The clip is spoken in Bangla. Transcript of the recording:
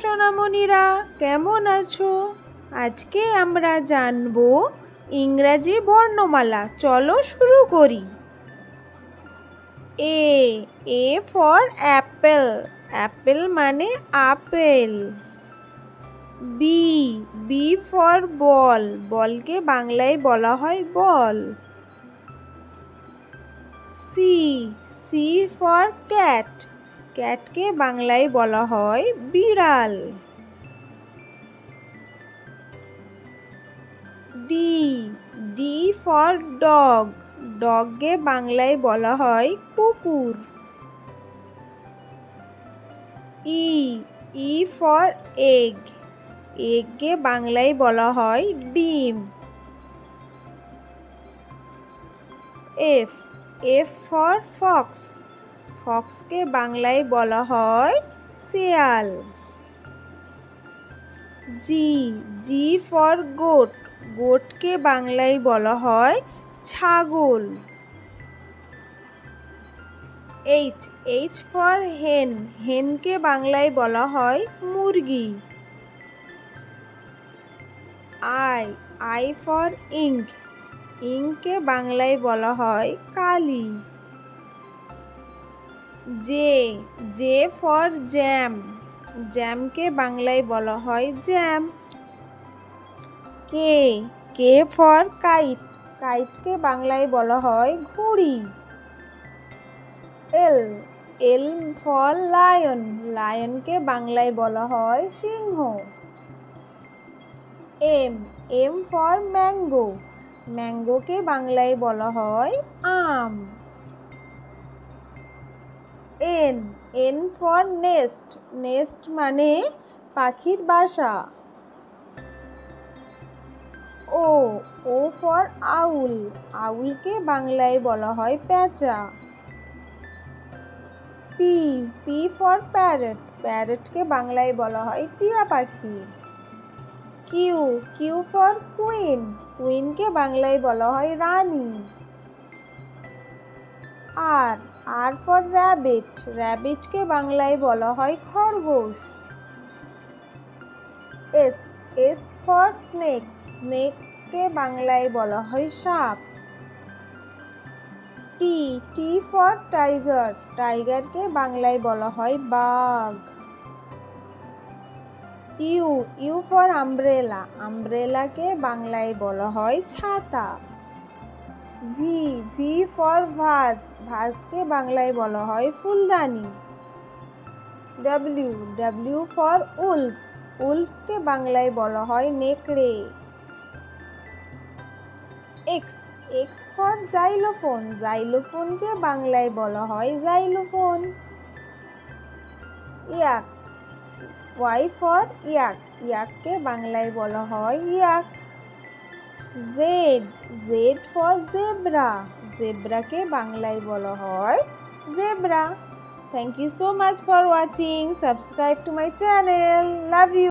সোনামণিরা, কেমন আছো? আজকে আমরা জানবো ইংরাজি বর্ণমালা। চলো শুরু করি। এ ফর অ্যাপেল, অ্যাপেল মানে আপেল। বি ফর বল, বলকে বাংলায় বলা হয় বল। সি ফর ক্যাট, ক্যাটকে বাংলায় বলা হয় বিড়াল। ডি ফর ডগ, ডগকে বাংলায় বলা হয় কুকুর। ই ফর এগ, এগকে বাংলায় বলা হয় ডিম। এফ ফর ফক্স, ফক্সকে বাংলায় বলা হয় শেয়াল। জি ফর গোট, গোটকে বাংলায় বলা হয় ছাগল। এইচ ফর হেন, হেনকে বাংলায় বলা হয় মুরগি। আই ফর ইঙ্ক, ইঙ্ককে বাংলায় বলা হয় কালি। জে ফর জ্যাম, জ্যামকে বাংলায় বলা হয় জ্যাম। কে ফর কাইট, কাইটকে বাংলায় বলা হয় ঘুড়ি। এল ফর লায়ন, লায়নকে বাংলায় বলা হয় সিংহ। এম ফর ম্যাঙ্গো, ম্যাঙ্গোকে বাংলায় বলা হয় আম। এন ফর নেস্ট, নেস্ট মানে পাখির বাসা। ও ফর আউল, আউলকে বাংলায় বলা হয় পেঁচা। পি ফর প্যারট, প্যারটকে বাংলায় বলা হয় টিয়া পাখি। কিউ ফর কুইন, কুইনকে বাংলায় বলা হয় রানী। আর ফর র্যাবিট, র্যাবিটকে বাংলায় বলা হয় খরগোশ। এস ফর স্নেক, স্নেককে বাংলায় বলা হয় সাপ। টি ফর টাইগার, টাইগারকে বাংলায় বলা হয় বাঘ। ইউ ফর আমব্রেলা, আমব্রেলাকে বাংলায় বলা হয় ছাতা। ভি ফর ভাজ, ভাজকে বাংলায় বলা হয় ফুলদানি। ডব্লিউ ফর উলফ, উলফকে বাংলায় বলা হয় নেকড়ে। এক্স ফর জাইলোফোন, জাইলোফোনকে বাংলায় বলা হয় জাইলোফোন। ওয়াই ফর ইয়াক, ইয়াককে বাংলায় বলা হয় ইয়াক। জেড ফর জেব্রা, জেব্রাকে বাংলায় বলা হয় zebra. Thank you so much for watching. Subscribe to my channel. Love you.